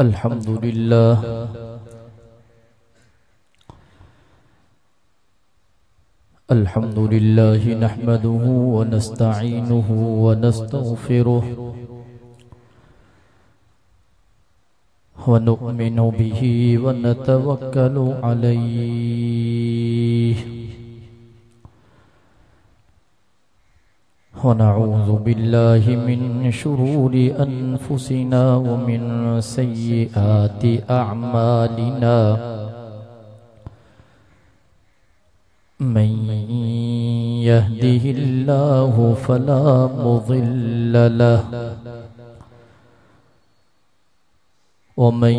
अल्हम्दुलिल्लाह अल्हम्दुलिल्लाहि नहमदुहु व नस्तईनुहु व नस्तगफिरुहु व नु'मिनु बिही व नतवक्कलु अलैहि व नऊज़ु बिल्लाहि मिन शुरूरि अनफुसिना व मिन सय्यिआति अअमालिना मन यहदिहिल्लाहु फला मुज़िल्ल लहु व मन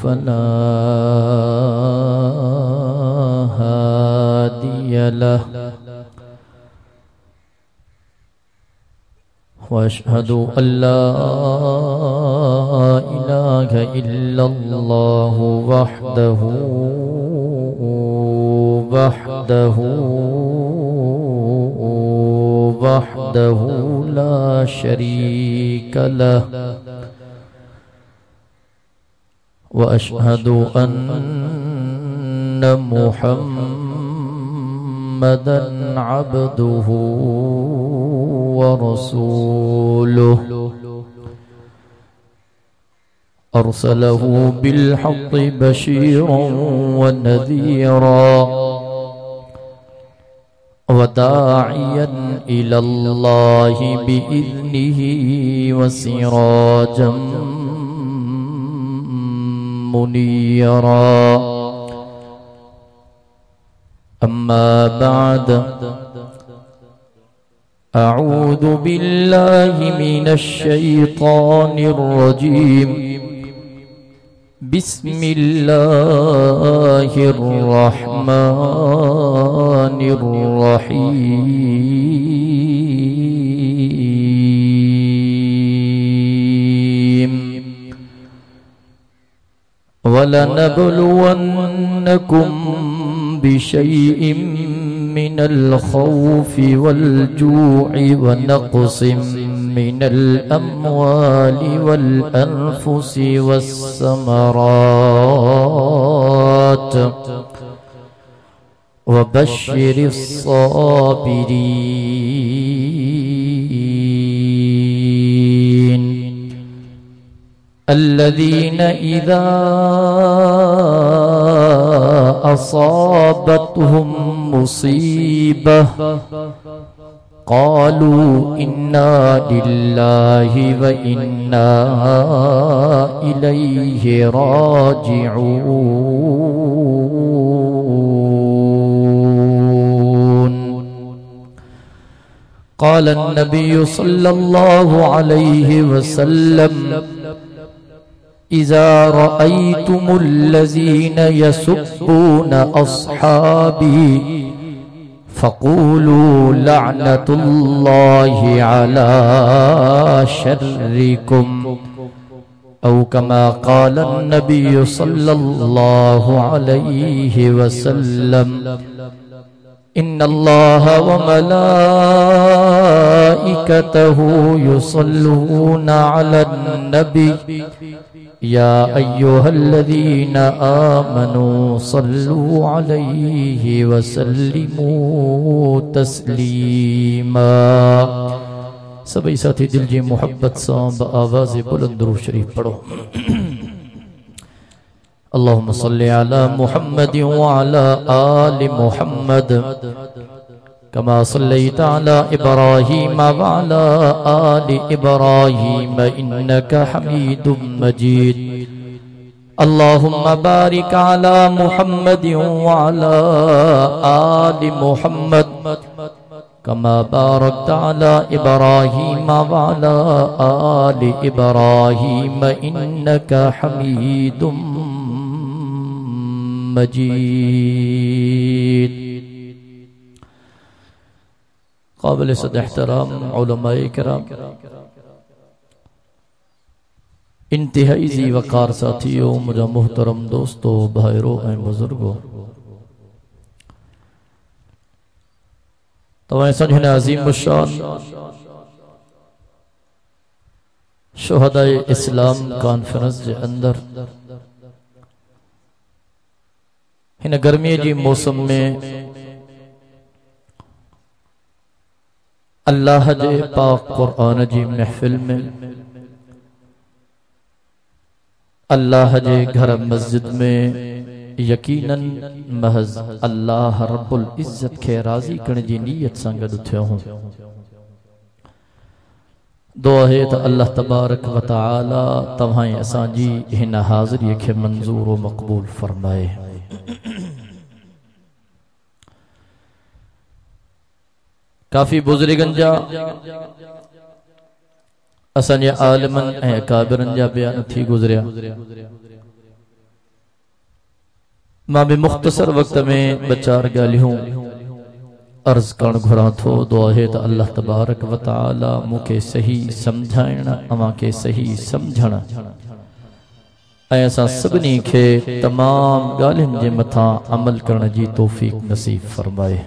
फला हादिय लहु व अशहदु अल्ला इलाहा इल्लल्लाहु वहदहु ला शरीक लहु व अशहदु अन्न मुहम्मदन अब्दुहु व रसूलुहु अरसलहु बिलहक़्क़ि बशीरन व नज़ीरा व दाइयन इलल्लाहि बिइज़्निहि व सिराजम मुनीरा अम्मा बाद अऊज़ु बिल्लाहि मिनश शैतानिर रजीम बिस्मिल्लाहिर रहमानिर रहीम वलनबलुवन्नकुम बिशैइम मिनल खौफि वल जू'i व नक़्सिम मिनल अम्वालि वल अनफुसि वस्समरात व बश्शिरिस साबिरीन अल्लज़ीना इज़ा असाबतहुम मुसीबह क़ालू इन्ना लिल्लाहि व इन्ना इलैहि राजिऊन क़ाल अन्नबिय्यु सल्लल्लाहु अलैहि वसल्लम इज़ा रअय्तुमुल्लज़ीन यसुब्बून अस्हाबी फ़क़ूलू लअनतुल्लाहि अला शर्रिकुम औ कमा क़ाल अन्नबिय्यु सल्लल्लाहु अलैहि वसल्लम इन्नल्लाहा व मलाइकतहु युसल्लूना अलन नबी या अय्युहल्लज़ीना आमनू सल्लू अलैहि व सल्लिमू तस्लीमा। सभी साथी दिल जी मोहब्बत से आवाज़ बुलंद दुरूद शरीफ पढ़ो। अल्लाहुम्मा सल्लि अला मुहम्मद व अला आलि मुहम्मद कमा सल्लैता अला इब्राहीम व अला आलि इब्राहीम इन्नका हमीदुम मजीद। अल्लाहुम्मा बारिक अला मुहम्मद व अला आलि मुहम्मद कमा बारकता अला इब्राहीम व अला आलि इब्राहीम इन्नका हमीदुम मजीद। काबिल सद एहतराम उलमाए किराम, इंतहाई ज़ी वक़ार साथियों, मुझे मुहतरम दोस्तों, भाइयों और बुजुर्गों, तवाएं सजन अजीम शान शुहदाए इस्लाम कॉन्फ्रेंस के अंदर इन गर्मी की मौसम में अल्लाह के पाक कुरान की महफिल में अल्लाह के घर मस्जिद में यकीनन महज अल्लाह रब्बुल इज्जत के राजी करने की नीयत से गड थियो हूं। दुआ है तो अल्लाह तबारक व तआला तव्हां असांजी हिन हाज़िरी के मंजूर व मकबूल फरमाए। काफी बुजुर्गन जा असांजे आलिमन ऐं अकाबिरन जा बयान थी गुजरिया। मां भी मुख्तसर वक्त में बचार गालियों अर्ज करण घुरा थो। दुआ है तो अल्लाह तबारक व तआला मुके सही समझाइण अवां के सही समझण ऐं असां सभिनी खे तमाम गालियुनि जे मथां अमल करण जी तौफीक नसीब फरमाए।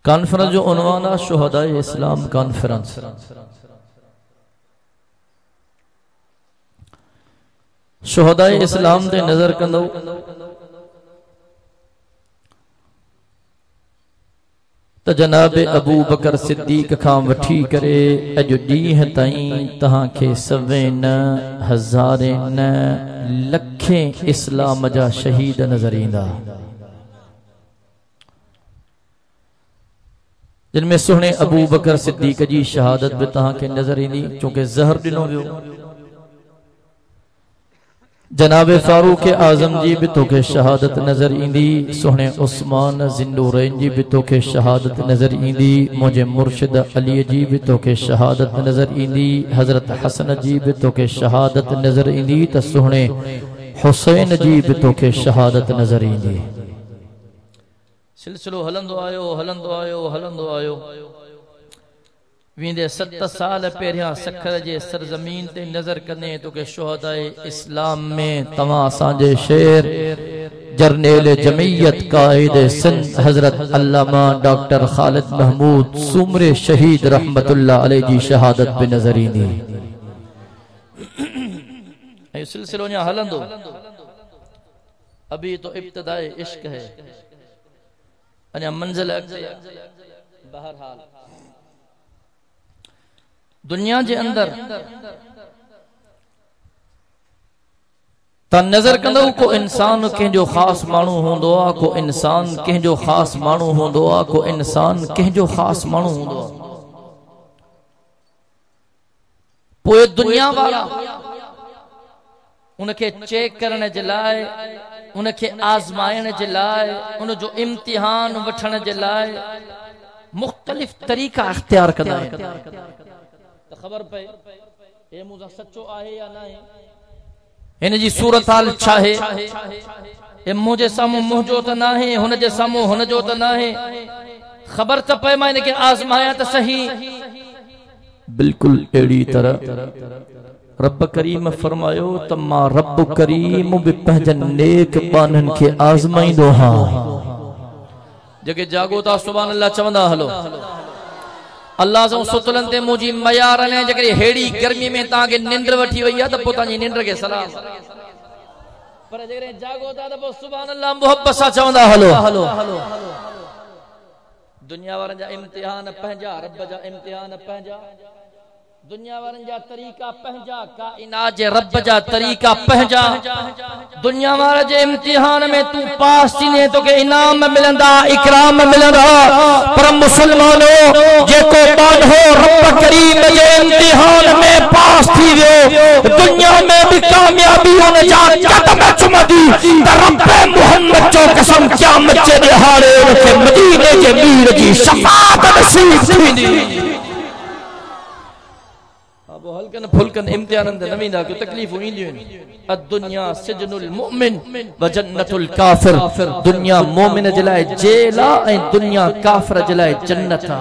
कॉन्फ्रेंस जो उन्वान है शुहदाए इस्लाम कॉन्फ्रेंस। शुहदाए इस्लाम ते नजर कंदो तो जनाब अबू बकर सिद्दीक खां वठी करे अज डीह ताईं तहां के सवे न हज़ारे न लखे इस्लाम जा शहीद नजर ईंदा, जिनमें सुहणे अबू बकर सिद्दीक जी शहादत भी तहां के नजर ईंदी चूंकि जहर दिनो वियो। जनाब फारूक आजम जी भी तोखे शहादत नजर ईंदी, सुहणे उस्मान जिन्नूरैन जी भी तोखे शहादत नजर ईंदी, मुझे मुर्शिद अली जी भी तोखे शहादत नजर ईंदी, हजरत हसन जी भी तोखे शहादत नजर ईंदी, तो सुहणे हुसैन जी भी तोखे शहादत नजर ईंदी। सिलसिलो हलंदो आयो वींदे 7 साल पहिरियां सखर जे सरजमीन ते नजर कने तो के शुहदाए इस्लाम में तवा असांजे शेर जर्नेल जमीयत कायद सिंध हजरत अल्लामा डॉक्टर खालिद महमूद सुमरे शहीद रहमतुल्लाह अलैहि जी शहादत पे नजर ईंदी। ऐ सिलसिलो या हलंदो, अभी तो इब्तिदाए इश्क है, अने मंजिल बहरहाल दुनिया के अंदर ता नजर कंदो को इंसान कंहिंजो खास माण्हू हूंदो आ, को इंसान कंहिंजो खास माण्हू हूंदो आ, को इंसान कंहिंजो खास माण्हू हूंदो आ। पोइ दुनिया वाला उनके चेक करने जे लाइ, उनके आजमाइण जे लाइ, उन जो इम्तिहान वठण जे लाइ मुख्तलिफ तरीका इख्तियार कंदा आहिनि। तो खबर पे ए मुझा सच्चो आहे या ना है, इन जी सूरत हाल छा है, ए मुझे सामू मुझो त ना है, हुन जे सामू हुन जो त ना है, खबर त पे मां इनके आजमाया त सही। बिल्कुल एड़ी तरह रब करीम फरमायो त मां रब करीम भी पंहिंजन नेक बानन के आजमाइंदो हां। जगे जागो ता सुभान अल्लाह चवंदा हलो। अल्लाह से सुतलन ते मुजी मयार ने जकरे हेड़ी गर्मी में ता के निंद्र वठी वई आ त पोता जी निंद्र के सलाम, पर जकरे जागो ता त सुभान अल्लाह मोहब्बत सा चवंदा हलो। दुनिया वारन जा इम्तिहान पंहिंजा, रब जा इम्तिहान पंहिंजा, दुनिया वारन जा तरीका पंहिंजा, काइनात जे रब जा तरीका पंहिंजा। दुनिया वारे जे इम्तिहान में तू पास थीने तो के इनाम मिलंदा, इकराम मिलंदा, पर मुसलमानों जेको बांधो रब करीम जे इम्तिहान में पास थी वियो, दुनिया में भी कामयाबी उन जा कदम चुमदी त रब मोहम्मद जो कसम क़यामत जे दिहाड़े उनके मदीने जे मीर जी शफाअत नसीब थींदी। हल्कन फुल्कन इम्तिहान नवींदा क्यों तकलीफूं ईंदियूं आहिनि। अद्दुनिया सिजनुल मुमिन व जन्नतुल काफिर, दुनिया मोमिन जे लाइ जेल आ ऐं दुनिया काफिर जे लाइ जन्नत आ।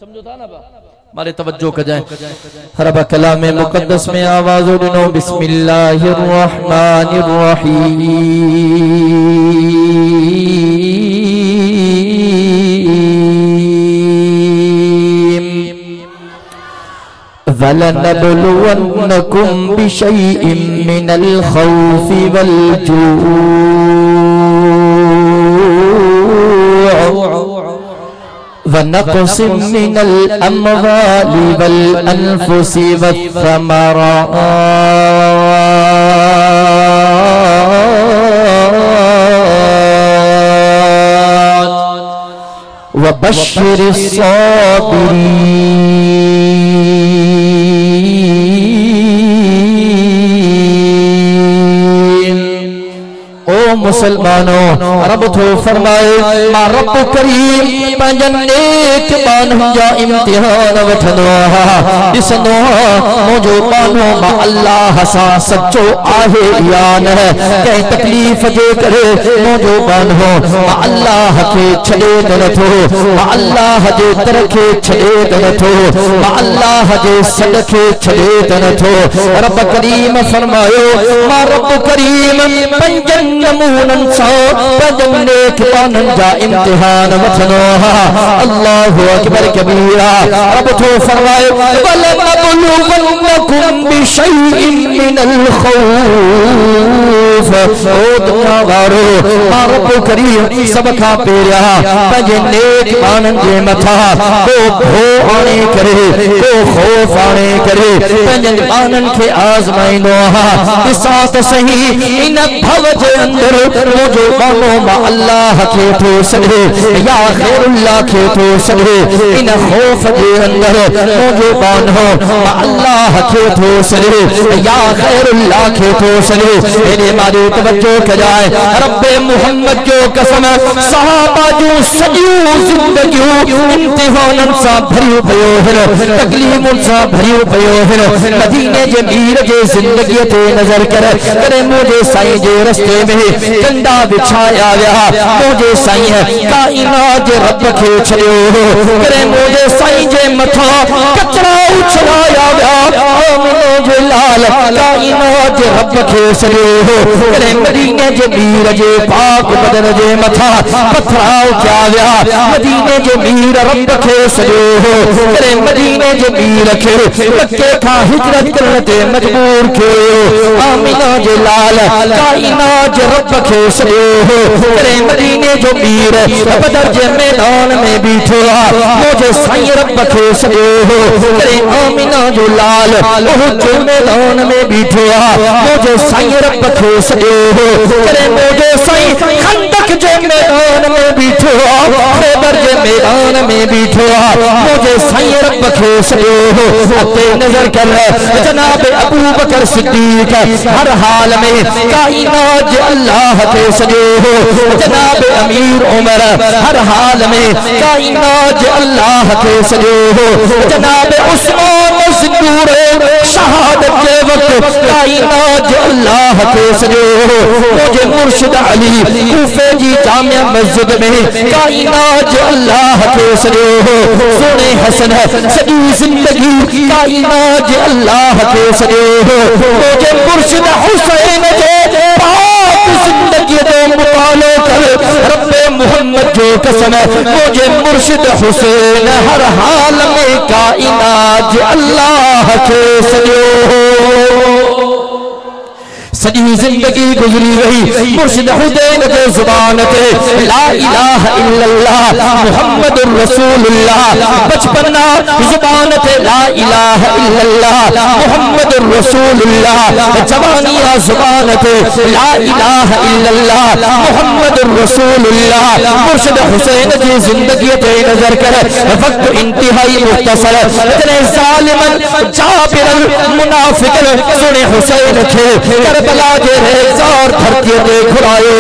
समझो था ना बा मारे तवज्जो कजाए। रब कलाम मुकद्दस में आवाज उड़नो बिस्मिल्लाहिर रहमानिर रहीम। वलनबलुवन्नकुम बिशैइन मिनल खौफि वल वनक़सिम मिनल अम्वालि वल अनफुसि वस्समरात वबश्शिरिस साबिरीन। ओ मुसलमानों, रब तो फरमाए मा रब करीम पंजन नेक बानू जा इम्तिहान वठंदो ॾिसंदो मुंहिंजो बानो मा अल्लाह सां सच्चो आहे या न। कंहिं तकलीफ़ जे करे मुंहिंजो बानो मा अल्लाह खे छॾे नथो, मा अल्लाह जे दर खे छॾे नथो, मा अल्लाह जे सॾ खे छॾे नथो। रब करीम फरमायो मा रब करीम पंजन नमूनन सां पंजन नेक बानन जा इम्तिहान वठंदो। अल्लाहु अकबर कबीरा। रब तो फरमाए वलनबलुवन्नकुम बिशैइन मिनल खौफ। ओ दुनिया वारो, मा रब करीम सब खां पहिरिया पंहिंजे नेक बानन जे मथां को भो आणे करे, को खौफ आणे करे पंहिंजन बानन खे आज़माईंदो आहे। ॾिसां त सही इन भव जे अंदर मुंहिंजो बानो मा अल्लाह खे थो सॾे या ग़ैरुल्लाह खे थो सॾे। इन खौफ जे अंदर मुंहिंजो बानो मा अल्लाह खे थो सॾे या ग़ैरुल्लाह खे थो सॾे। एॾे मारे तवज्जो कजाए रब्बे मुहम्मद जो कसम, सहाबा जूं सॼियूं ज़िंदगियूं इम्तिहाननि सां भरियूं पियो हिन, तकलीफ़ुनि सां भरियूं पियो हिन। मदीने जे मीर जे ज़िंदगीअ ते नज़र करे करे मुंहिंजे साईं जे रस्ते में कंडा बिछाया विया। मुंहिंजे साईं काइनात जे रब खे छॾियो करे मुंहिंजे साईं जे मथां कचरा उछलाया विया। मुंहिंजे लाल काइनात जे रब खे छॾियो करे मदीने जे मीर जे पाक बदन जे मथां पथराव कया विया। मदीने जे मीर रब खे छॾियो करे मदीने जे मीर खे मक्के खां हिजरत करण ते मजबूर कयो। आमिना जे लाल काइनात जे रब खे छॾियो करे मदीने जो मीर बदर जे मैदान में बीठो आहे। मुंहिंजे साईं रब खे छॾियो करे आमिना जो लाल उहद जे मैदान में बीठो आहे। मुंहिंजे साईं रब खे छॾियो करे मुंहिंजे साईं खंदक जे मैदान में बीठो आहे, खैबर जे मैदान में बीठो आहे। मुंहिंजे साईं रब खे छॾियो अते नज़र कर जनाब अबू बकर सिद्दीक़ हर हाल में काइनात जे अल्लाह खे छॾियो। जनाब अमीर उमर हर हाल में काइनात जे अल्लाह खे छॾियो। जनाब उस्मान सिद्दूर शहादत जे वक़्त काइनात जे अल्लाह खे छॾियो। मुंहिंजे मुर्शिद अली कूफे जी जामिया मस्जिद में काइनात जे अल्लाह खे छॾियो। सोने हसन सॼी ज़िंदगी काइनात जे अल्लाह खे छॾियो। मुंहिंजे मुर्शिद हुसैन जे जिंदगी जो मुतालो कर रब्बे मुहम्मद जो कसम, मुझे मुर्शिद हुसैन हर हाल में काइनात जे अल्लाह के छॾियो। सॼी ज़िंदगी गुज़री वई मुर्शिद हुसैन जे ज़ुबान ते ला इलाहा इल्लल्लाह मुहम्मदुर रसूलुल्लाह। बचपना ज़ुबान ते ला इलाहा इल्लल्लाह मुहम्मदुर रसूलुल्लाह। जवानिया ज़ुबान ते ला इलाहा इल्लल्लाह मुहम्मदुर रसूलुल्लाह। मुर्शिद हुसैन जी ज़िंदगी ते नज़र कर वक्त इंतहाई मुख्तसर इतने ज़ालिमन जाबिरन मुनाफिकन सुने हुसैन खे करबला जे रेज़ार धरती ते घुरायो।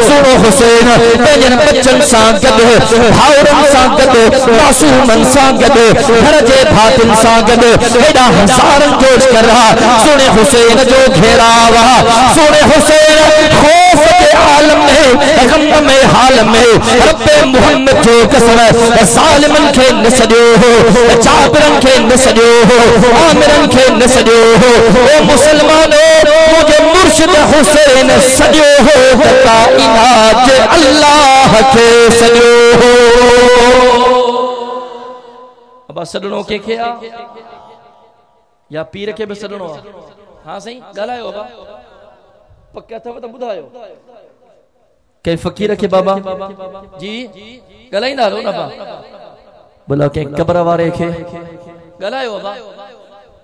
सुनो हुसैन पंहिंजनि बच्चन सां गॾु, भाउरनि सां गॾु, मासूमन सां गॾु, घर जे भातिन सां गॾु हेॾा हज़ारनि जो लश्कर सुने हुसैन जो घेराव। सुने हुसैन खौफ के आलम में गम में हाल में रब्बे मुहम्मद जो कसम ज़ालिमन खे न छॾियो, जाबिरन खे न छॾियो, आमिरन खे न छॾियो। ओ मुसलमानो मुझे मुर्शिद हुसैन छॾियो त काइनात जे अल्लाह खे छॾियो। अब सॾणो कंहिंखे आहे? या पीर के भी सॾणो आहे? हाँ सही ॻाल्हायो बाबा, पक्का अथव त ॿुधायो। कंहिं फ़क़ीर खे बाबा जी ॻाल्हाईंदा हलो न बा, बोला कंहिं क़ब्र वारे खे ॻाल्हायो अबा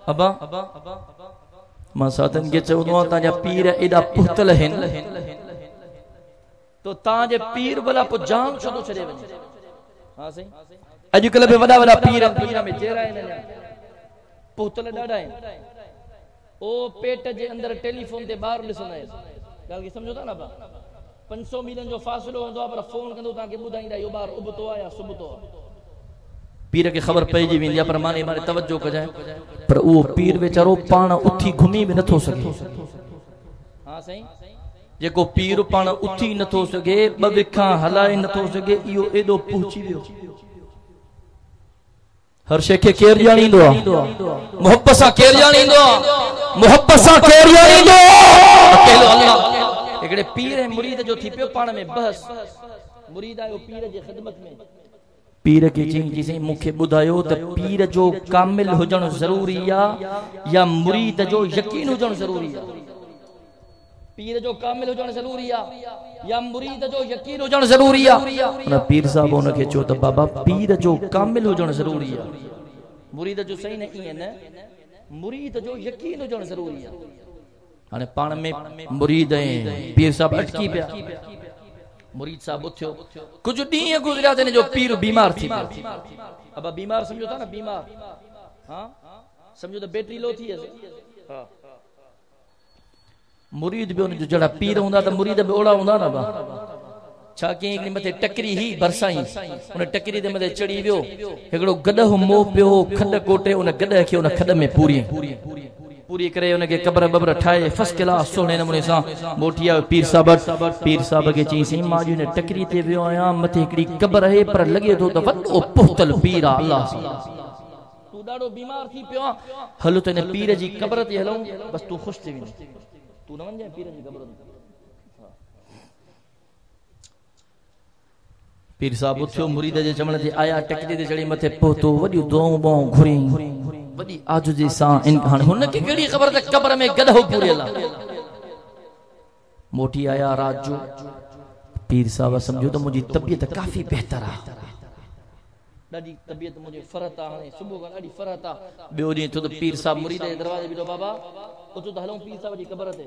अबा मां साथन खे चवंदो आहियां तव्हांजा पीर एॾा पुख़्तल आहिनि तो तव्हांजे पीर भला पोइ जान छो थो छॾे वञे? हाँ सही अॼुकल्ह बि वॾा वॾा पीर दुनिया में जहिड़ा आहिनि पुख़्तल ॾाढा आहिनि। ओ पेट जे अंदर टेलीफोन ते ॿार ॾिसंदा आहिनि, ॻाल्हि खे सम्झो था न बा? 500 मीलन जो फ़ासिलो हूंदो आहे पर फोन कंदो तव्हांखे ॿुधाईंदा इहो ॿार उबतो आहे या सुबतो आहे। पीर खे ख़बर पइजी वेंदी आहे पर माने तवज्जो कजांइ, पर उहो पीर वीचारो पाण उथी घुमी बि नथो सघे। हाँ सही जेको पीर पाण उथी नथो सघे, ॿ विखा हलाए नथो सघे, इहो एॾो पहुची वियो। हर शइ खे केरु ॼाणींदो आहे? मोहब्बत सां केरु ॼाणींदो आहे? मोहब्बत सां केरु ॼाणींदो? अकेलो अल्लाह। हिकिड़े पीर ऐं मुरीद जो थी पियो पाण में बहस। मुरीद आयो पीर जे ख़िदमत में, पीर के चई जी मूंखे ॿुधायो त पीर जो कामिल हुजणु ज़रूरी आहे या मुरीद जो यकीन हुजणु ज़रूरी आहे? पीर जो कामिल हुजणु ज़रूरी आहे या मुरीद जो यकीन हुजणु ज़रूरी आहे? उन पीर साहब उनखे चयो त बाबा पीर जो कामिल हुजणु ज़रूरी आहे, मुरीद जो सही न ईअं न, मुरीद जो यकीन हुजणु ज़रूरी आहे। हाणे पाण में मुरीद ऐं पीर साहब अटकी पिया। मुरीद साहब उथियो, कुछ ॾींहं गुज़रिया त जो पीर बीमार थी पियो। अब बीमार समझो था न, बीमार हाँ समझो त बैटरी लो थी है। मुरीद भी उनजो जड़ा पीर हूंदा त मुरीद भी ओड़ा हूंदा न बा। छा कई हिकिड़ी मथे टकरी ही बरसाई, उन टकरी ते मथे चढ़ी वियो, हिकिड़ो गॾह मोह पियो, खॾ कोटे उन गॾह खे उन खॾ में पूरी करे उनके कब्र बब्र ठाए फर्स्ट क्लास सोने नमूने सां मोटी आयो पीर साहब के चई सही मां जो ने टकरी ते वियो आया, मथे हिकड़ी कब्र है पर लगे तो वॾो पुख़्तल पीर आ। अल्लाह तू ॾाढो बीमार थी पियो, हलो त ने पीर जी कब्र ते हलूं, बस तू खुश थी वेंदी, तू न वञे पीर जी कब्र ते। पीर साहब उथियो, मुरीद जे चवण ते आया, टकरी ते चढ़ी मथे पहुतो, वॾियूं दुआऊं बाऊं घुरी वॾी आजुजी सां हाणे हुन खे कहिड़ी ख़बर त कब्र में गॾहो पूरियल आहे। मोटी आया रात जो, पीर साहब समझो त मुंहिंजी तबियत काफ़ी बहितर आहे, ॾाढी तबियत मुंहिंजी फरत आहे, हाणे सुबुह खां ॾाढी फरत आहे। ॿियो ॾींहुं थियो त पीर साहब मुरीद जे दरवाज़े बीठो, बाबा उथो त हलूं पीर साहब जी कब्र ते।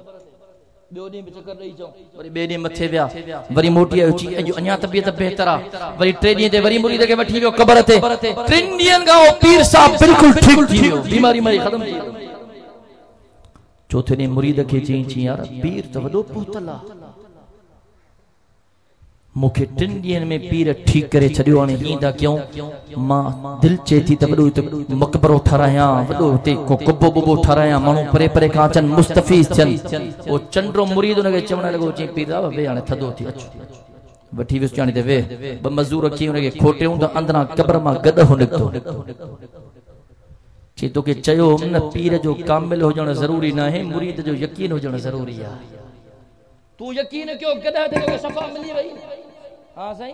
ॿियो ॾींहुं बि चकर ॾेई अचूं, वरी ॿिए ॾींहुं मथे विया, वरी मोटी आयो, चई अॼु अञा तबियत बहितर आहे। वरी टे ॾींहं ते वरी मुरीद खे वठी वियो कब्र ते, 3 ॾींहंनि खां पीर साहब बिल्कुलु ठीकु थी वियो, बीमारी मरी ख़तम थी वियो। चौथे ॾींहुं मुरीद खे चई यार पीर त वॾो पुख़्तल आहे, मूंखे 3 ॾींहंनि में पीर ठीकु करे छॾियो, हाणे हीअं था कयूं, मां दिलि चए थी त वॾो हिते मक़बरो ठारायां, वॾो हिते को कुबो बुबो ठारायां, माण्हू परे परे खां अचनि, मुस्तफ़ीज़ थियनि। उहो चंडो मुरीद हुनखे चवणु लॻो, चई पीर साहब वे हाणे थधो थी अचो, वठी वियुसि हाणे ते वे। 2 मज़दूर अची हुनखे खोटियूं त अंदरां कब्र मां गॾहो निकितो। चई तोखे चयो न पीर जो कामिल हुजणु ज़रूरी न आहे, मुरीद जो यकीन हुजणु ज़रूरी आहे। तू यकीन कयो गॾह ते तोखे सफ़ा मिली वई। हाँ सही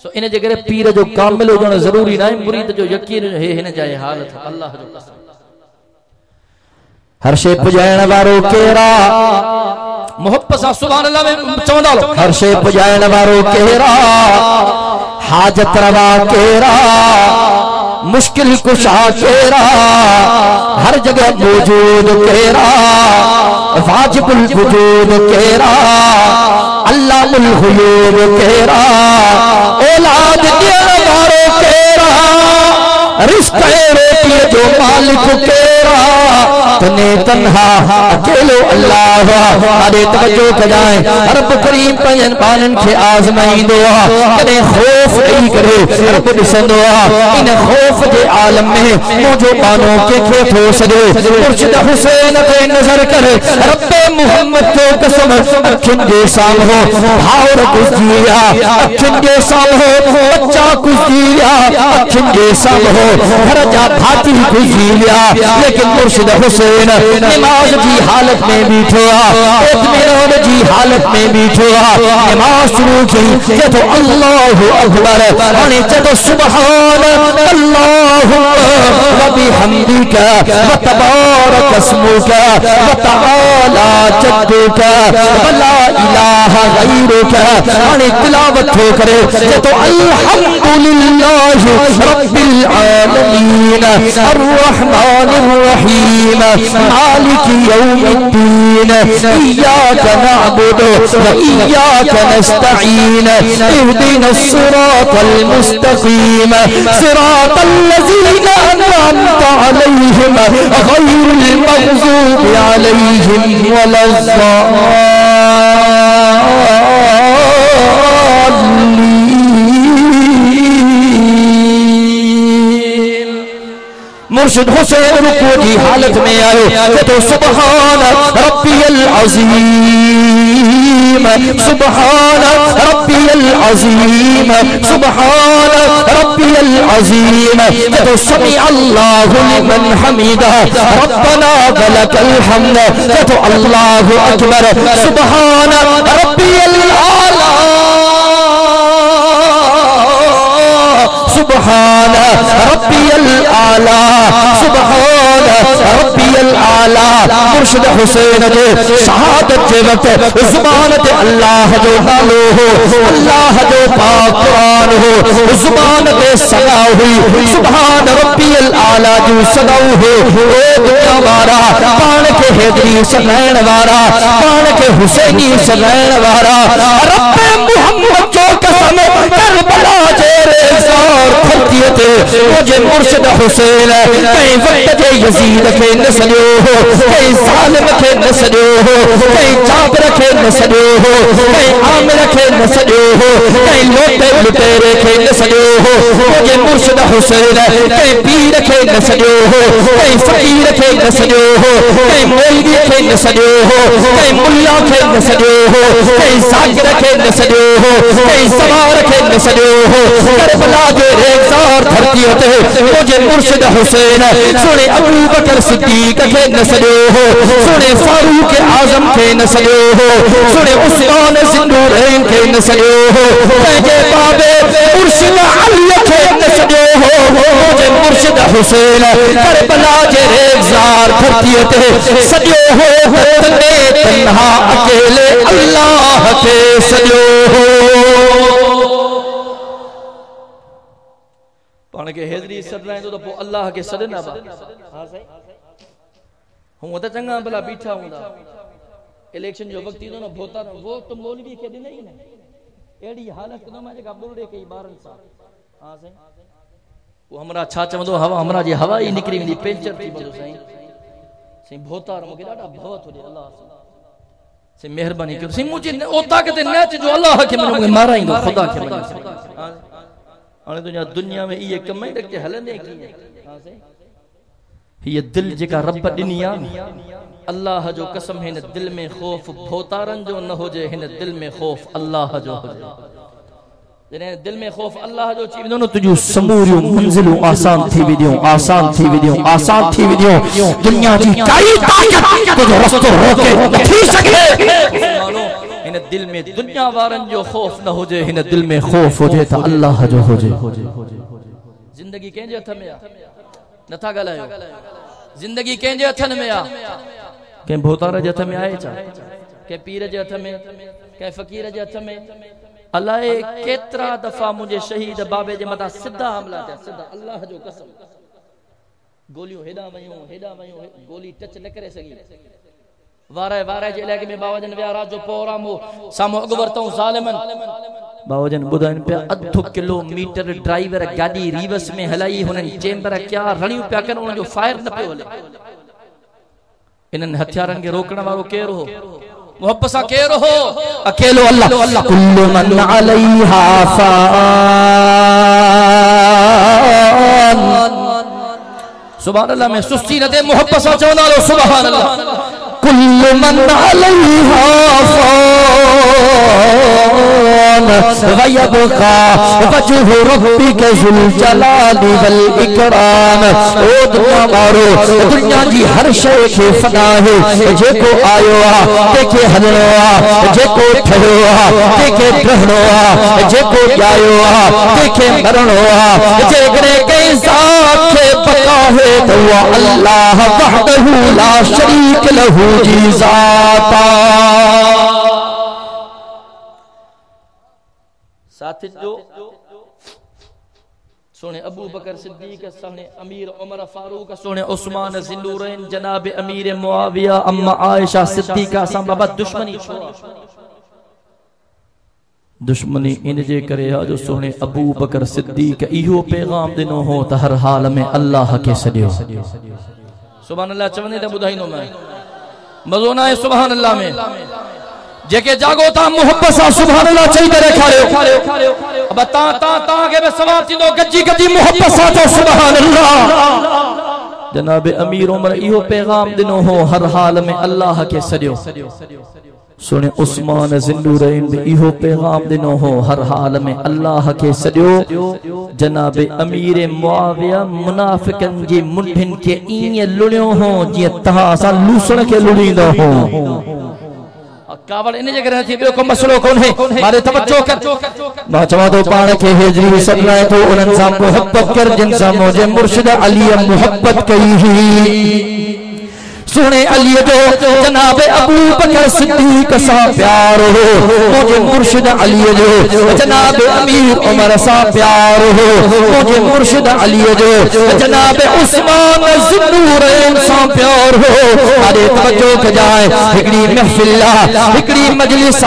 सो इन जे करे पीर जो कामिल हुजणु ज़रूरी न आहे, मुरीद जो यकीन हे हिन जा हालत अल्लाह जो कसम। हर शइ पुॼाइण वारो केरा, मोहब्बत सां सुभान अल्लाह में चवंदा हलो, हर शइ पुॼाइण वारो केरा, हाजत रवा केरा, मुश्किल कुशा केरा, हर जगह मौजूद केरा, वाजिबुल वजूद केरा, अल्लाहुल गुयूब केरा, औलाद ॾियण वारो केरा, रिस्क रोटी जो मालिक केरा, तने तन्हा अकेलो अल्लाह। अरे तवज्जो कजाए, रब करीम पंहिंजनि ॿारनि खे आज़माईंदो आहे, कॾहिं ख़ौफ़ ॾेई करे रब ॾिसंदो आहे, इन ख़ौफ़ जे आलम में मुंहिंजो बानो कंहिंखे थो सॾे। मुर्शिद हुसैन ते नज़र कर, रब मोहम्मद जो कसम, अखियुनि जे साम्हूं भाउर गुज़री विया, अखियुनि जे साम्हूं बच्चा गुज़री विया, अखियुनि जे साम्हूं घर जा भाती गुज़री विया, लेकिन मुर्शिद हुसैन हुसैन नमाज जी हालत में बीठो इत्मीनान जी हालत में बीठो नमाज शुरू की जब अल्लाहु अकबर हाने जब सुभान अल्लाह व बिहम्दिका व तबारक अस्मुका व तआला जद्दुका व ला इलाहा गैरुका हाने तिलावत हो करे जब अल्हम्दुलिल्लाह रब्बिल आलमीन अर्रहमानिर रहीम मालिक यौमिद्दीन इय्याका नअबुदु व इय्याका नस्तईन इहदिनस सिरातल मुस्तकीम सिरातल लज़ीना अनअमता अलैहिम गैरिल मग़ज़ूबि अलैहिम वलज़्ज़ालिमीन। मुर्शिद हुसैन रुकू की हालत में आए तो सुभान रब्बियल अज़ीम सुभान रब्बियल अज़ीम सुभान रब्बियल अज़ीम तो समी अल्लाहु लिमन हमीदा रब्बना वलकल हम्द तो अल्लाहु अकबर सुभान रब्बियल आला सुभान रब्बियल आला सुभान रब्बियल आला। मुर्शिद हुसैन जे शहादत जे वक्त जुबान ते अल्लाह जो नालो हो अल्लाह जो पाक कुरान हो जुबान ते सदा हुई सुभान रब्बियल आला जो सदा हो ओ दुनिया वारा पान के हैदरी सलाइन वारा पान के हुसैनी सलाइन वारा रब्बे मोहम्मद जो कसम करबला जे मुझे मुर्शिद हुसैन कई वक्त जे यजीद के न सॼो हो कई ज़ालिम के न सॼो हो कई जाबिर के न सॼो हो कई आमिर के न सॼो हो कई लोटे लुटेरे के न सॼो हो मुझे मुर्शिद हुसैन कई पीर के न सॼो हो कई फकीर के न सॼो हो कई मौलवी के न सॼो हो कई मुल्ला के न सॼो हो कई ज़ाकिर के न सॼो हो कई सवार के न सॼो हो करबला जे रेज़ार धरती होते मुझे मुर्शिद हुसैन सुने अबू बकर सिद्दीक के न सॼो हो सुने फारूक आजम के न सॼो हो सुने उस्मान ज़िन्नूरैन के न सॼो हो पंहिंजे बाबे मुर्शिद अली के न सॼो हो मुझे मुर्शिद हुसैन करबला जे रेज़ार धरती होते सॼो हो तने तन्हा अकेले अल्लाह के सॼो हो। पाण के हेदरी सॾाईंदो तो पोइ अल्लाह के सॾना बा हां साईं हूं त चङा भला बीठा हूंदा इलेक्शन जो वक्त ईंदो न भोता वो तो मौलवी के ॾिनई न एड़ी हालत न मां जेका बुलड़े कई ॿारनि सां हां साईं वो हमरा छा चवंदो हवा हमरा जी हवा ही निकरी वेंदी पंचर थी वेंदो साईं साईं भोता मूंखे ॾाढा भव थो ॾे अल्लाह साईं महिरबानी कयो साईं मुझे ओ ताक़त न जो अल्लाह के मूंखे माराईंदो खुदा के हां दुनिया में ये कम के हलंदे ये दिल जेका रब ॾिनी आहे अल्लाह जो कसम हिन दिल में खौफ भोतारन जो न होजे हिन दिल में खौफ अल्लाह जो होजे जने दिल में खौफ अल्लाह जो ची वेंदो न तुजो समूरियो मंजिलूं आसान थी वेंदियूं आसान थी वेंदियूं आसान थी वेंदियूं दुनिया जी काई ताकत तो रस्तो रोके नथी सके इन दिल में दुनिया वारन जो खौफ न होजे हिन दिल में खौफ होजे त अल्लाह जो होजे। जिंदगी कंहिंजे हथ में आ नथा ॻाल्हायो जिंदगी कंहिंजे हथन में आ कंहिं भोतार जे हथ में आहे छा कंहिं पीर जे हथ में कंहिं फ़कीर जे हथ में अलाए केतिरा दफ़ा मुंहिंजे शहीद बाबे जे मथां सिधा हमला थिया सिधा अल्लाह जो कसम गोलियूं हेॾां वयूं गोली टच न करे सघी वारे जे इलाइक़े में बाबाजन विया रात जो प्रोग्राम हो साम्हूं अॻु वरितऊं ज़ालिमन बाबाजन ॿुधाइनि पिया अधु किलोमीटर ड्राइवर गाॾी रिवर्स में हलाई हुननि चेंबर क्या रड़ियूं पिया कनि उन्हनि जो फायर न पियो हले इन्हनि हथियारनि खे रोकण वारो केरु हो मोहब्बत सां केरु हो अकेलो अल्लाह कुल्लु मन अलैहा फ़ान सुभान अल्लाह में सुस्ती न दे मोहब्बत सां चवंदा रहो सुभान अल्लाह कुल्लु मन अलैहा फ़ान व यबक़ा वजहु रब्बिका ज़ुल जलाली वल इकराम। ओ दुनिया वारो, दुनिया जी हर शय खे फना है। जेको आयो आ तेखे हलणो आ, जेको ठहियो आ तेखे रहणो आ, जेको ॼायो आ तेखे मरणो आ। जेकॾहिं कंहिं ज़ात खे बका है तो वो अल्लाह वहदहु ला शरीक लहू जी ज़ात। साथी जो सोने अबू बकर सिद्दीक, सोने अमीर उमर फारूक, सोने उस्मान ज़िन्नूरैन, जनाब अमीर मुआविया, अम्मा आयशा सिद्दीका सां बाबा दुश्मनी छोड़ा। दुश्मनी इन जे करे आ जो सोने अबू बकर सिद्दीक इहो पैगाम दिनो हो त हर हाल में अल्लाह के सदियो। सुभान अल्लाह चवने त बुधाइनो मैं मज़ो ना है सुभान अल्लाह में। जेके जागो ता मोहब्बत सा सुभान अल्लाह चई करे खारियो। अब ता के बे सवाब थींदो गजी गजी मोहब्बत सा तो सुभान अल्लाह। जनाब अमीर उमर इहो पैगाम दिनो हो हर हाल में अल्लाह के सदियो। सुने उस्मान ज़िन्नूरैन भी इहो पैगाम दिनो हो हर हाल में अल्लाह के सदियो। जनाब अमीर मुआविया मुनाफिकन जी मुंडिन के ईअं लुणियो हो जीअं तहां असां लूसण के लुणींदा हो। कावड़ इन जे करे थी, ॿियो को मसलो कोन्हे। मारे तवज्जो कर। मां चवां थो पाण खे हिजरी सॾाए थो उन्हनि सां मोहब्बत कर जिन सां मुंहिंजे मुर्शिद अली मोहब्बत कई हुई। सुने अली जो जनाब अबू बकर सिद्दीक सा प्यार हो, मुझे मुर्शिद अली जो जनाब अमीर उमर सा प्यार हो, मुझे मुर्शिद अली जो जनाब उस्मान ज़िन्नूरैन सा प्यार हो। अरे तवज्जो कजाए हिकड़ी महफिल हिकड़ी मजलिस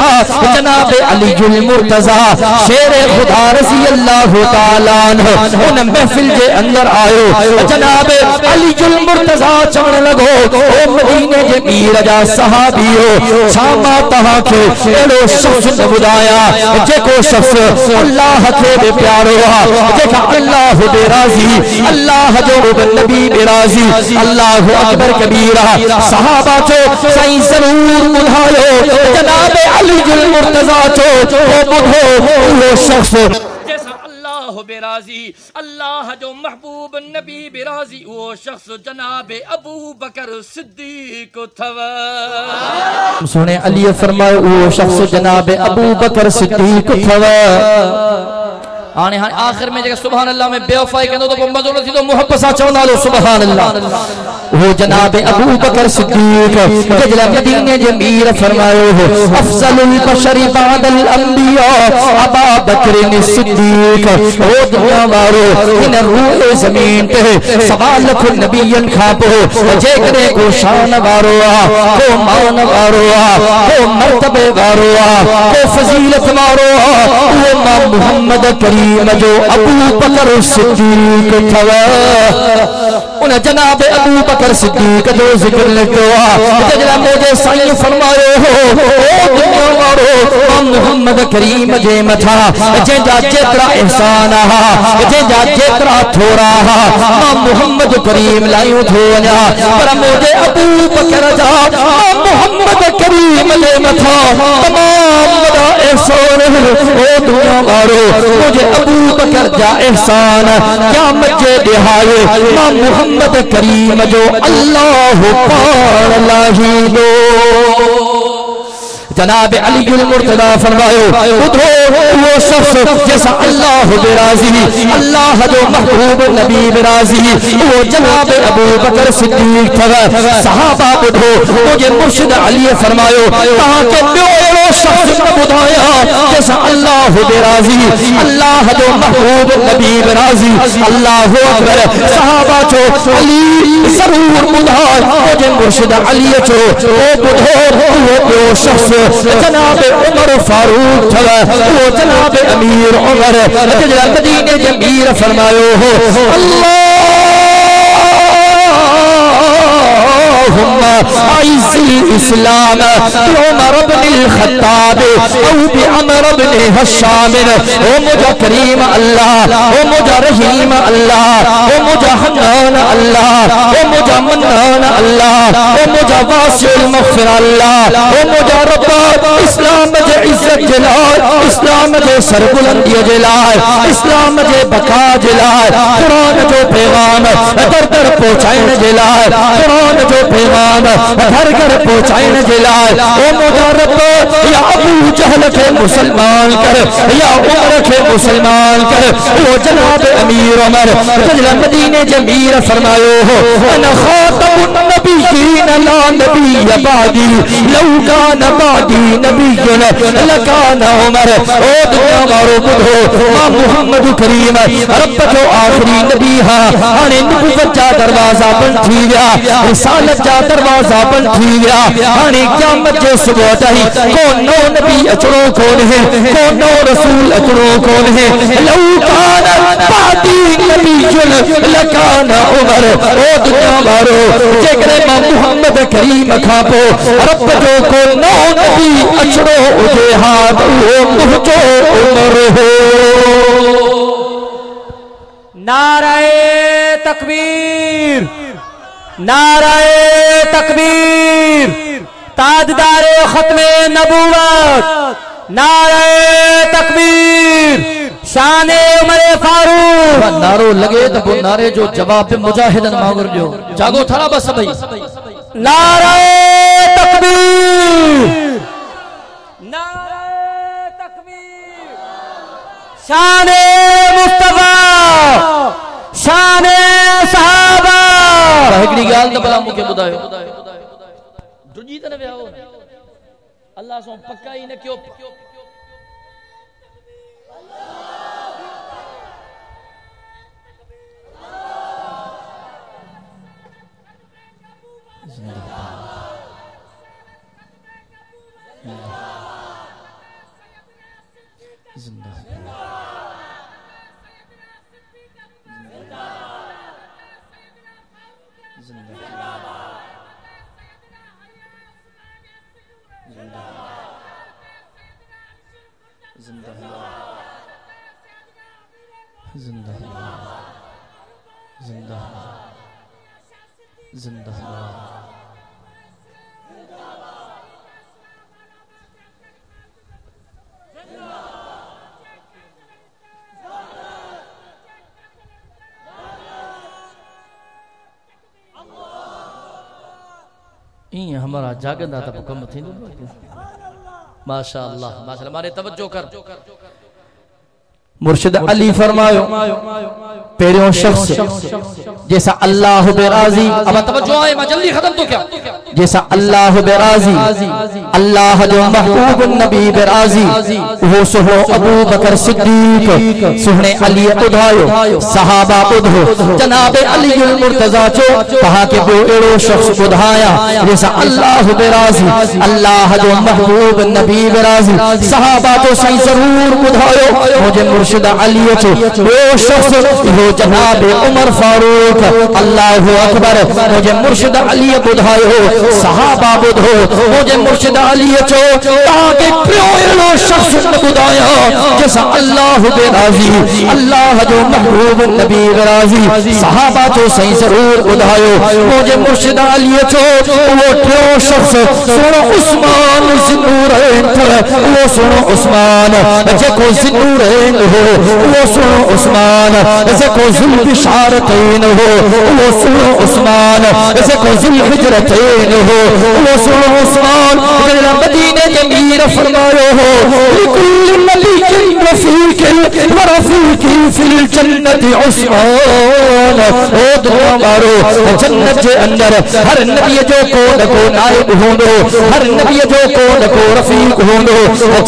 जनाब अली जुल मुर्तज़ा शेर खुदा रज़ी अल्लाह तआला अन्हु उन महफिल के अंदर आयो। जनाब अली जुल मुर्तज़ा चवण लगो, मदीने जे पीर जा सहाबियो, छामा तहां के एड़ो शख्स न बुधाया जेको शख्स अल्लाह के बे प्यारो आ, जेका अल्लाह बे राजी, अल्लाह जो नबी बे राजी। अल्लाह अकबर कबीरा। सहाबा चो सही जरूर बुधायो जनाब अली जुल मुर्तज़ा चो बुधो वो शख्स बेराजी, अल्लाह जो महबूब नबी बेराजी, वो शख्स जनाब अबू बकर सिद्दीक थव। सुने अली फरमायो वो शख्स जनाब अबू बकर सिद्दीक थव। हाने आखिर में जगह सुभान अल्लाह में बेवफाई कंदो तो मज़ो न थींदो, मोहब्बत सां चवंदा लो सुभान अल्लाह। वो जनाब अबू बकर सिद्दीक जला मदीने जे मीर फरमायो हो, अफजलुल बशरी बादल अंबिया अबू बकर सिद्दीक। ओ दुनिया वारो इन रूह जमीन पे सवाल लख नबियन खा पो जेकरे को शान वारो आ, को मान वारो आ, को मर्तबे वारो आ, को फजीलत वारो आ, वो मां मोहम्मद करीम जो अबू बकर सिद्दीक थव। उन जनाब अबू बकर सिद्दीक जो जिक्र लिखो आ जरा मुझे साईं फरमायो हो, दुनिया वारो मोहम्मद करीम जे मथा जेजा जेतरा एहसान आ, जेजा जेतरा थोड़ा आ, मां मोहम्मद करीम लायो थो वञा, पर मुझे अबू बकर जा मोहम्मद करीम जे मथा तमाम वॾा एहसान। ओ दुनिया वारो मुझे अबू बकर जा एहसान क़यामत जे ॾिहाए मां मोहम्मद करीम जो अल्लाह पाण लाहींदो। जनाब अली जुल मुर्तज़ा फरमायो, उधो वो शख्स जैसा अल्लाह बेराजी, अल्लाह जो महबूब नबी बेराजी, वो जनाब अबू बकर सिद्दीक थव। सहाबा उधो मुझे मुर्शिद अली फरमायो, कहा के ॿियो शख्स न बुधाया जैसा अल्लाह बेराजी, अल्लाह जो महबूब नबी बेराजी। अल्लाह अकबर। सहाबा चो अली जरूर बुधा, मुझे मुर्शिद अली चो ओ बुधो वो ॿियो शख्स जनाब उमर फारूक थव। वो जनाब अमीर उमर जला मदीने जे मीर फरमायो हो, अल्लाहुम्मा आइज़िल इस्लाम उमर इब्नुल खत्ताब औ बि अमर इब्न हशाम। ओ मुझा करीम अल्लाह, ओ मुझा रहीम अल्लाह, ओ मुझा हन्नान अल्लाह, ओ मुझा मन्नान अल्लाह ओ मुझा वासिउल मग़फ़िरा अल्लाह ओ मुझा रब्बा इस्लाम जे इज्जत जलाल इस्लाम जे सरबुलंदी जलाल इस्लाम जे बका जलाल कुरान जो पैगाम दर दर पहुंचाइण जलाल कुरान जो पैगाम घर घर पहुंचाइण जलाल ओ मुझा रब्बा या अबू जहल के मुसलमान कर या उमर के मुसलमान कर ओ जनाब अमीर उमर फजल मदीने जमीर फरमायो हो अना खातमुन नबिय्यीन ला नबिय्य बादी लौ कान बादी नबिय्युन लकान उमर ओ दुनिया वारो बुधो मां मुहम्मद करीम रब जो आखिरी नबी हा हाने नबुवत जा दरवाजा बंद थी गया रिसालत जा दरवाजा बंद थी गया हाने क़यामत जे सुबह ताई को नो नबी अचड़ो कौन है को नो रसूल अचड़ो कौन है लौ कान बादी नबिय्युन लकान उमर ओ दुनिया वारो जेकरे मां मुहम्मद करीम खां पो रब जो को नो नबी अचड़ो उजे हाथ वो मुझो उमर हो। नाराए तकबीर नाराए तकबीर ताजदारे खत्मे नबूवत नाराए तकबीर शाने उमरे फारूक। नारो लगे तो वो नारे जो जवाब पे मुजाहिदन मांगर जो जागो थारा बस भाई नाराए तकबीर नाराए तकबीर शाने मुस्तफा शाने सहाबा। हिकड़ी गाल तो भला मुके बुधायो दुजी त न वियाओ अल्लाह सो पक्का ही न क्यों हमारा जागंदा था कम थी माशाअल्लाह माशाअल्लाह हमारे तवज्जो कर मुर्शिद अली फरमायो पेरियों शख्स जैसा अल्लाह बेराजी अब तवज्जो आए मैं जल्दी खत्म तो क्या जैसा अल्लाह बेराजी अल्लाह जो महबूब नबी बेराजी वो सुनो अबू बकर सिद्दीक सुने अली उधायो सहाबा उधो जनाब अली मुर्तजा चो कहा के वो एड़ो शख्स उधाया जैसा अल्लाह बेराजी अल्लाह जो महबूब नबी बेराजी सहाबा तो सही जरूर उधायो मुझे मुर्शिद अली चो वो शख्स वो जनाब उमर फारूक अल्लाह अकबर मुझे मुर्शिद अली बुधायो सहाबा बुधो मुझे मुर्शिद अली चो ताके प्योरो शख्स बुधाया जैसा अल्लाह बेराजी अल्लाह जो महबूब नबी बेराजी सहाबा तो सही जरूर बुधायो मुझे मुर्शिद अली चो वो प्यो शख्स सुनो उस्मान ज़िन्नूरैन वो सुनो उस्मान जेको ज़िन्नूरैन हो वो सुनो उस्मान जेको ज़ुल बिशारतैन हो वो सुनो उस्मान जेको ज़ुल हिजरतैन हो वो सुनो उस्मान मेरा मदीने के मीर फरमायो हो लिकुल्ल नबिय्यिन रफ़ीक़िन व रफ़ीक़ी फिल जन्नति उस्मान। ओ दुआ मारो जन्नत के अंदर हर नबी जो को नाइब होंदो हर नबी जो को रफ़ीक़ होंदो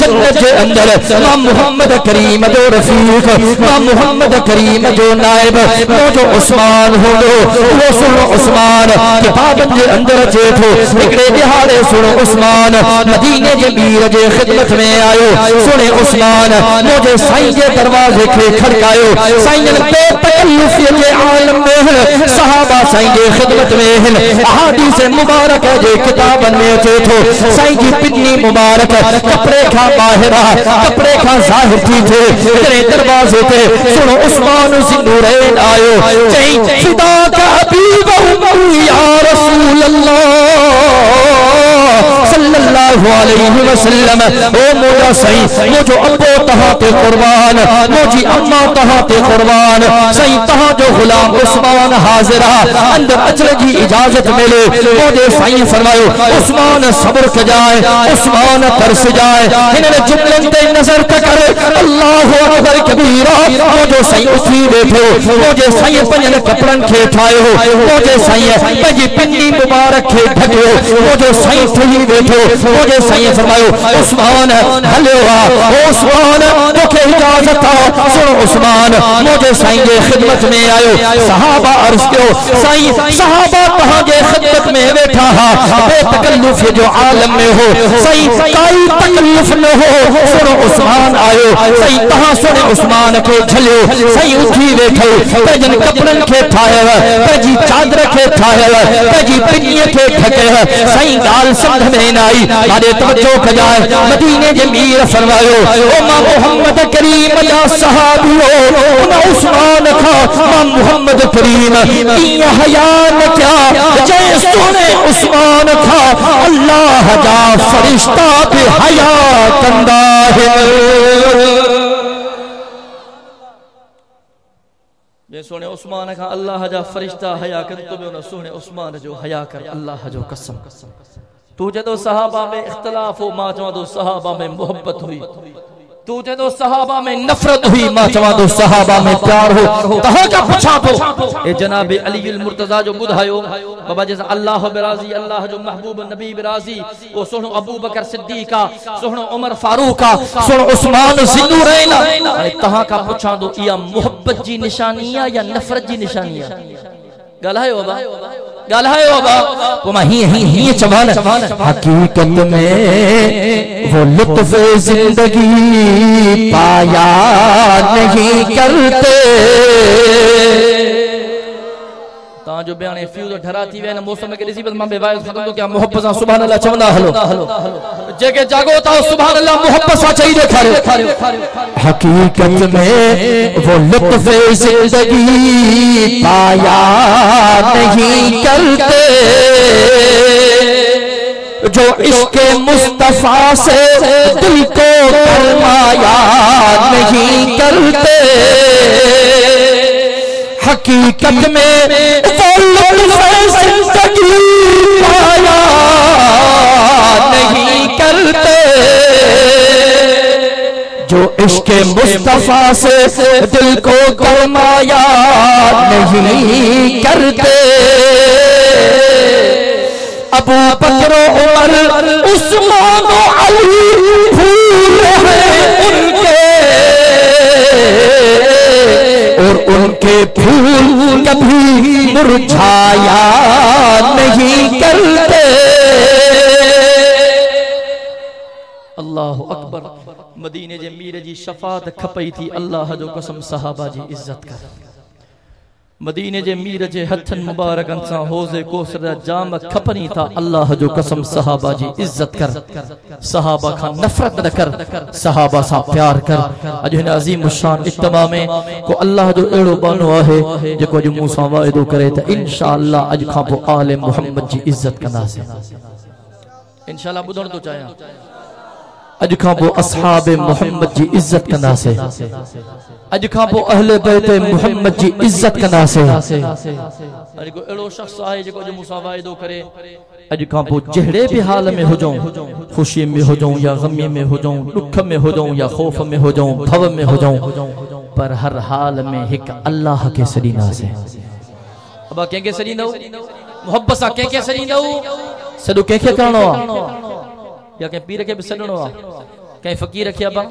जन्नत के अंदर मां मुहम्मद करीम जो रफ़ीक़ मां मुहम्मद करीम जो नाइब वो जो उस्मान होंदो वो सुनो उस्मान किताबन जे अंदर जे थो हिकड़े दिहाड़े सुनो उस्मान मदीने जे मीर जे खिदमत में आयो सुने उस्मान मुझे साईं जे दरवाजे के खड़कायो साईं पे तकल्लुफ जे आलम में सहाबा साईं जे खिदमत में हैं अहादीस मुबारक जे किताबन में जे थो साईं जी पिन्नी मुबारक कपड़े का बाहरा कपड़े का जाहिर थी थे तेरे दरवाजे पे सुनो उस्मान ज़िन्नूरैन आयो चई फिदा का हबीब या रसूल अल्लाह सल्लल्लाहु अलैहि वसल्लम, ओ मोला सही मुझो अब्बो तहां ते कुर्बान, मुझी अम्मा तहां ते कुर्बान, सही तहां जो गुलाम उस्मान हाजिरा अंदर अचण जी इजाजत मिले। मुझे सही फरमायो उस्मान सब्र कर जाए, उस्मान तरस जाए, इन्हें जुमलन ते नजर कर। अल्लाहु अकबर कबीरा, मुझे सही उठी बैठो, मुझे सही पंजन कपड़न खे ठायो, मुझे सही पंजी पिन्नी मुबारक खे ढकियो, मुझे सही ठही बैठो, मुझे सही फरमायो उस्मान हलो आ, उस्मान तोखे इजाजत आ। सुनो उस्मान मुझे सही जे खिदमत में आयो। सहाबा अर्ज कयो सही सहाबा तहां जे खिदमत में बैठा हा, बेतकल्लुफ जो आलम में हो, सही काई तकल्लुफ न हो। सुनो उस्मान आयो, सही तहां सुने उस्मान के झलियो, सही उठी बैठो, पंजन कपड़न के ठायो, पंजी चादर के ठायो, पंजी पिन्नीअ के ढके, सही गाल समझ में न आई। मारे तवज्जो कजाए मदीने जे मीर फरमायो ओ मां मोहम्मद करीम या सहाबियो, उन उस्मान खा मां मोहम्मद करीम इया हया न क्या जय सुने उस्मान खा अल्लाह जा फरिश्ता भी हया कंदा है। जे सोने उस्मान खा अल्लाह जा फरिश्ता हया कर, तो उन सोने उस्मान जो हया कर अल्लाह जो कसम। तू जदो सहाबा में इख्तिलाफ हो, मां चवा दो सहाबा में मोहब्बत हुई। तू जदो सहाबा में नफरत हुई, मां चवा दो सहाबा में प्यार हो। तहां का पुछा तो ए जनाब अली अल मुर्तजा जो बुधायो बाबा जैसा अल्लाह बिराजी, अल्लाह जो महबूब नबी बिराजी, वो सुनो अबू बकर सिद्दीका, सुनो उमर फारूका, सुनो उस्मान ज़िन्नुरैन। तहां का पुछा तो इया मोहब्बत जी निशानी या नफरत जी निशानी? गलायो बाबा, गलायो बाबा। को मां ही चवान हकीकत में वो लुत्फ जिंदगी पाया नहीं करते। ता जो बयान फ्यूज ढरा थी वे न मौसम के रिसीबत मां बेवाइस खत्म तो क्या मोहब्बत सा सुभान अल्लाह चवंदा हलो जेके जागो ता सुभान अल्लाह मोहब्बत सा चाहिए देखारो। हकीकत में वो लुत्फ जिंदगी पाया नहीं करते जो इश्क़ मुस्तफा से दिल को फरमाया नहीं करते। हकीकत में वो लुत्फ़ ज़िंदगी पाया नहीं करते जो इश्क़ मुस्तफा से दिल को फरमाया नहीं करते। अबू बकर उमर उस्मान अली फूल हैं उनके, और उनके फूल कभी मुरझाया नहीं करते। अल्लाह अकबर। मदीने जे मीर जी शफात खपई थी, अल्लाह जो कसम सहाबा जी इज्जत कर। मदीने जे मीर जे हथन मुबारकन सा होज़े कोसर जाम खपनी था, अल्लाह जो कसम सहाबा जी इज्जत कर। सहाबा का नफरत न कर, सहाबा सा प्यार कर। अज हिन अजीम शान इज्तिमा में को अल्लाह जो एड़ो बानो आहे जेको अज मूं सां वाइदो करे त इंशाअल्लाह अज खां पोइ आले मोहम्मद जी इज्जत कंदासीं। इंशाअल्लाह ॿुधण तो चाहियां अज खां पोइ असहाबे मोहम्मद जी इज्जत कंदासीं। अज खां पोइ अहले बैत मोहम्मद जी इज्जत कंदासीं। अॼु को अहिड़ो शख्स आहे जेको अॼु मूंसां वाइदो करे अज खां पोइ जहिड़े भी हाल में हुजूं, खुशी में हुजूं या गमी में हुजूं, दुख में हुजूं या खौफ में हुजूं, भव में हुजूं, पर हर हाल में हिक अल्लाह के सॾींदासीं। अब कंहिंखे सॾींदव? मोहब्बत सां कंहिंखे सॾींदव? सॾो कंहिंखे करणो आहे? या कंहिं पीर के भी सॾणो आहे, कंहिं फ़कीर खे अबा।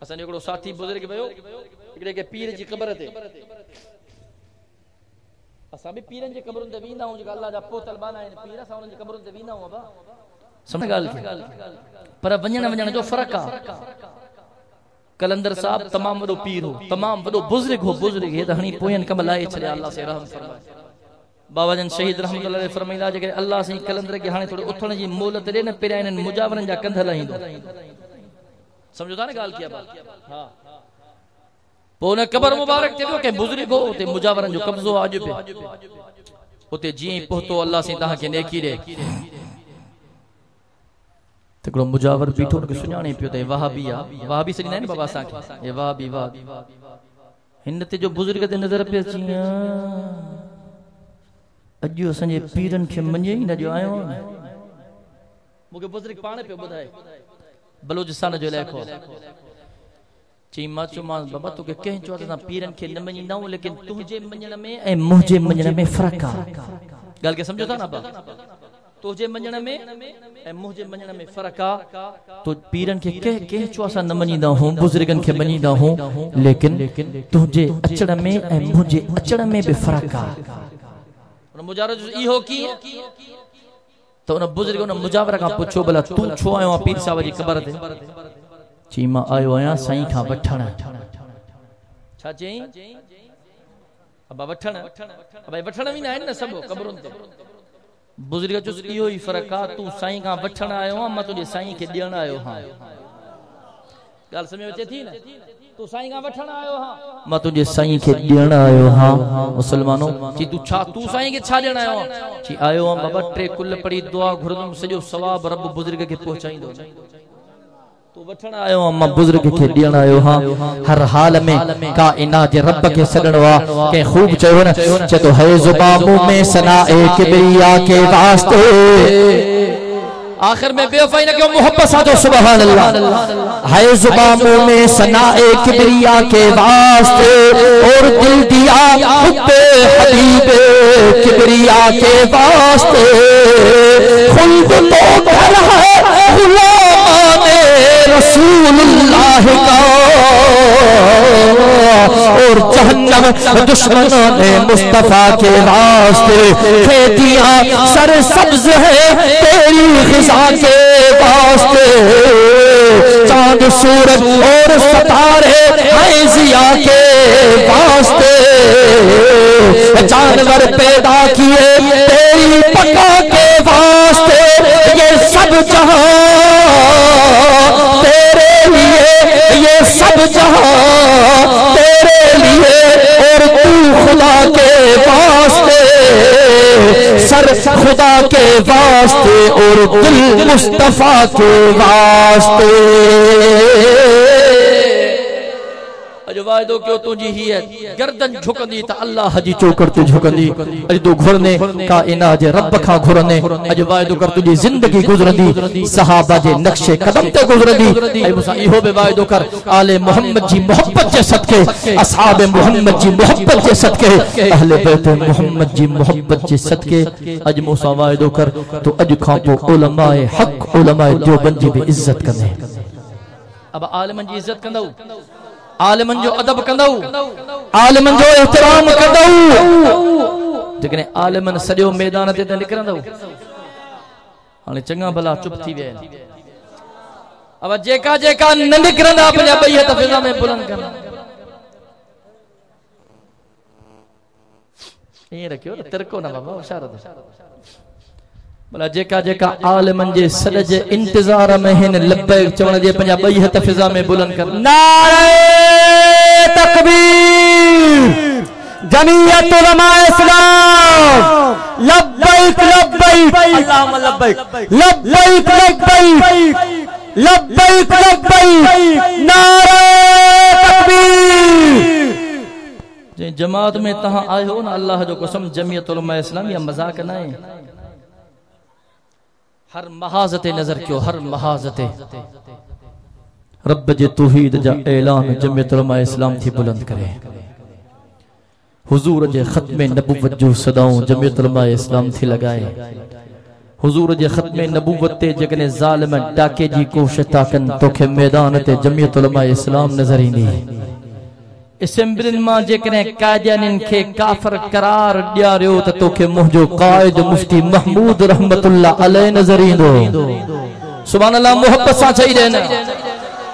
असांजो हिकिड़ो साथी बुज़ुर्ग वियो हिकिड़े के पीर जी क़बर ते। असां भी पीरनि जी क़बरुनि ते वेंदा आहियूं, जेका अल्लाह जा पोतल बाना आहिनि, पीर असां उन्हनि जी क़बरुनि ते वेंदा आहियूं अबा। समझ ॻाल्हि खे? पर वञण जो फ़र्क़ु आहे। कलंदर साहब तमामु वॾो पीर हो, तमामु वॾो बुज़ुर्ग हो। बुज़ुर्ग हे त हणी पोयनि कम लाइ छॾिया, अल्लाह से रहम फरमाए। बाबा जन शहीद रहमतुल्लाह अलैहि फरमाईंदा जे अल्लाह से कलंदर के हाणे थोड़ी उथण जी मोहलत ॾे न, पहिरियां इन्हनि मुजावरनि जा कंध लाहींदो। समझो था न ॻाल्हि की? हां पोइ हुन क़बर मुबारक ते के बुजुर्ग हो उते मुजावरन जो कब्ज़ो आज पे उते जी पहुतो अल्लाह से तहां के नेकी दे तकड़ो मुजावर बीठो के सुञाणे पियो ते वहाबिया वहाबी सही नहीं बाबा सा के ये वहाबी हिन ते जो बुजुर्ग ते नजर पे अचिया अजो असंजे पीरन के मञे ही न जो आयो मुके बुजुर्ग पाणे पे बुधाए बलूचिस्तान जो इलाइको ची मां चुमा बाबा तो के कह चो त पीरन के न मञी न लेकिन तुझे मञण में ए मुझे मञण में फर्क आ गाल के समझो था ना बा तुझे मञण में ए मुझे मञण में फर्क आ तो पीरन के कह चो असा न मञीदा हूं बुजुर्गन के मञीदा हूं लेकिन तुझे अचड़ में ए मुझे अचड़ में भी फर्क आ उन मुजावर ई हो की तो उन बुजुर्ग उन मुजावर का पूछो भला तू छो आयो पीर साहब जी कबर ते ची मां आयो आया साईं का वठण छा चई अब वठण अब वठण भी ना है न सब कबरुन ते बुजुर्ग जो इहो ही फर्क आ तू साईं का वठण आयो मां तुझे साईं के देण आयो हां गाल समझ अचे थी न तू साईं का वठण आयो हां मां तुझे साईं के देण आयो हां मुसलमानो जी तू साईं के छा देण आयो जी आयो हां बाबा टे कुल पड़ी दुआ घुरदम सजो सवाब रब बुजुर्ग के पहुंचाइंदो तू वठण आयो मां बुजुर्ग के देण आयो हां हर हाल में कायनात जे रब के सदणवा के खूब चयो न चे तो है जुबान में सना ए किबरिया के वास्ते आखिर में बेवफाई न क्यों मोहब्बत सा तो सुभान अल्लाह है जुबान में सना ए किबरिया के वास्ते और दिल दिया हुब्बे हबीब किबरिया के वास्ते खुल्द तो घर है गुलाम रसूलुल्लाह का और जहन्नम दुश्मनों ने मुस्तफा के रास्ते खेतियां सर सब्ज है तेरी खिजा के वास्ते चांद सूरज और सितारे हैं जिया के वास्ते जानवर पैदा किए तेरी पका के वास्ते ये सब जहां तेरे लिए ये सब जहां तेरे लिए और तू खुदा के वास्ते सर खुदा के वास्ते और दिल मुस्तफा के वास्ते अजो वायदो क्यों तुझी ही है गर्दन झुकंदी त अल्लाह जी चौकड़ ते झुकंदी अज तू घुरने कायनात जे रब खां घुरने अज वायदो कर तुझी जिंदगी गुजरंदी सहाबा जे नक्शे कदम ते गुजरंदी ऐ मुसा इहो बे वायदो कर आले मोहम्मद जी मोहब्बत जे सदके असहाब मोहम्मद जी मोहब्बत जे सदके अहले बैत मोहम्मद जी मोहब्बत जे सदके अज मुसा वायदो कर तो अज खां पो उलमाए हक उलमाए देवबंद जी भी इज्जत कंदे अब आलिमन जी इज्जत कंदो आलिमन जो अदब कंदऊ आलिमन जो एहतराम कंदऊ जेकने आलिमन सॼो मैदान ते निकरंदऊ हाणे चङा भला चुप थी वे अब जेका जेका न निकरंदा पंहिंजा ॿई हथ फिज़ा में बुलंद कनि ईअं रखियो न तिरको न बाबा होशियार भला जेका जेका आलिमन जे सॾ जे इंतजार में हिन लब्बैक चवण जे पंहिंजा ॿई हथ फिज़ा में बुलंद कनि नारे तकबीर जमीयत उलमा इस्लाम लब्बैक लब्बैक अल्लाहुम्मा लब्बैक लब्बैक लब्बैक लब्बैक लब्बैक नारे तकबीर जे जमात में तहां आयो न अल्लाह जो कसम जमीयत उलमा इस्लाम या मजाक न है हर महाजते नजर क्यों हर महाजते रब जे तौहीद जा ऐलान जमीयत उलमा इस्लाम थी बुलंद करे हुजूर जे खत्म नबुव्वत जो सदाऊं जमीयत उलमा इस्लाम थी लगाए हुजूर जे खत्म नबुव्वत ते जकने जालिम डाके जी कोशिश ताकन तोखे मैदान ते जमीयत उलमा इस्लाम नजर ईंदी असेंबलिन मां जेकने कादियानिन के काफिर करार ॾियारियो त तोखे मुंहिंजो कायद मुफ्ती महमूद रहमतुल्लाह अलैह नजर ईंदो सुभान अल्लाह मोहब्बत सां चई दे न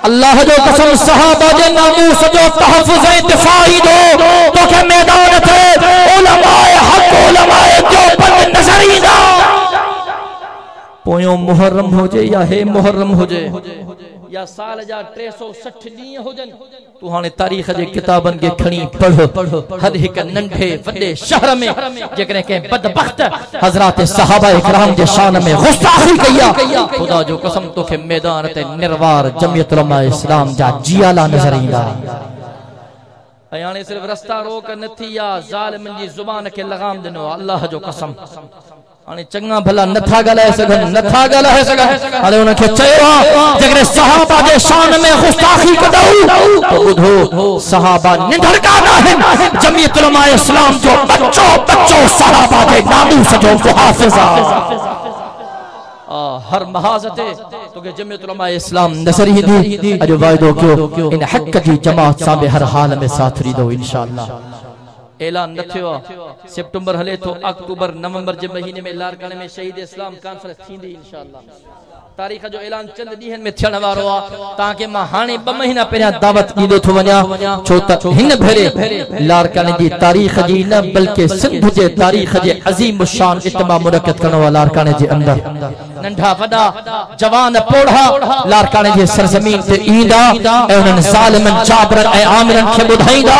अल्लाह जो कसम सहाबा जे नामूस जो तहफ़्फ़ुज़ ऐं दिफ़ाई दो तोखे मैदान ते उलमाए हक उलमाए देवबंद नजर ईंदा पोयों मुहर्रम हुजे या हे मुहर्रम हुजे या साल जा 360 ॾींहं हुजन तू हाणे तारीख़ जे किताबन के खणी पढ़ो हर एक नंढे वॾे शहर में जेकरे के बदबख्त हजरत सहाबा इकराम जे शान में गुस्ताखी कया खुदा जो कसम तो के मैदान ते निर्वार जमीयत उलमा इस्लाम जा जियाला नजर ईंदा यानी सिर्फ रास्ता रोक नथी या जालिमन जी जुबान के लगाम दिनो अल्लाह जो कसम हाने चंगा भला नथा गलाए सगन हाले उनके चयो जगरे सहाबा जे शान में गुस्ताखी कदऊ तो बुधो सहाबा निंदड़का नाहिन जमीयत उलमा इस्लाम जो बच्चो सहाबा जे नामूस जो मुहाफिजा हर महाजते तो के जमीयत उलमा इस्लाम नजर ही दी अजो वायदो क्यों इन हक की जमात साबे हर हाल में साथ री दो इंशाअल्लाह ऐलान न थियो सितंबर हले तो अक्टूबर नवंबर जे महीने में लारकाने में शहीद इस्लाम कॉन्फ्रेंस थींदी इंशाअल्लाह तारीख जो ऐलान चंद ॾींहनि में थियण वारो आ ताके मां हाने 2 महीना पहिरियां दावत ॾींदो थो वञा छो त हिन भेरे लारकाने जी तारीख जी न बल्कि सिंध जे तारीख जे अजीम शान इत्मा मुनक़िद करण वाला लारकाने जे अंदर नंढा वॾा जवान पोढ़ा लारकाने जे सरजमीन ते ईंदा ऐं उन्हनि ज़ालिमन जाबरन ऐं आमिरन खे ॿुधाईंदा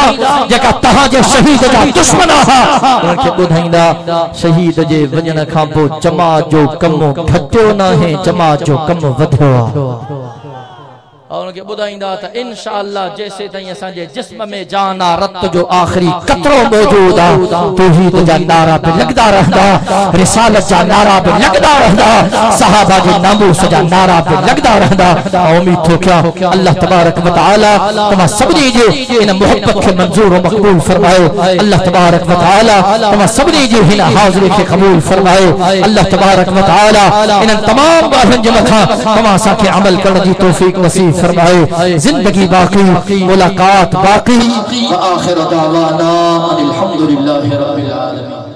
जेका तहां जे शहीद जा दुश्मन हा उन्हनि खे ॿुधाईंदा शहीद जे वञण खां पोइ जमात जो कम घटियो न आहे जमात जो कम वधियो आहे और उनके बुधाइंदा त इंशाअल्लाह जैसे तई असा जे जिस्म में जान आ रत जो आखिरी कतरो मौजूद आ तौहीद जा नारा पे लगदा रहंदा रिसालत जा नारा पे लगदा रहंदा सहाबा जे नामूस जा नारा पे लगदा रहंदा उम्मीद तो क्या अल्लाह तबारक व तआला तमा सबनी जे इन मोहब्बत के मंजूर व मकबूल फरमाए अल्लाह तबारक व तआला तमा सबनी जे हिन हाजिरी के कबूल फरमाए अल्लाह तबारक व तआला इन तमाम बातन जे मथा तमा सा के अमल करने की तौफीक नसीब फरमाए जिंदगी बाकी मुलाकात बाकी व आखिर दावाना अल्हम्दुलिल्लाहि रब्बिल आलमीन।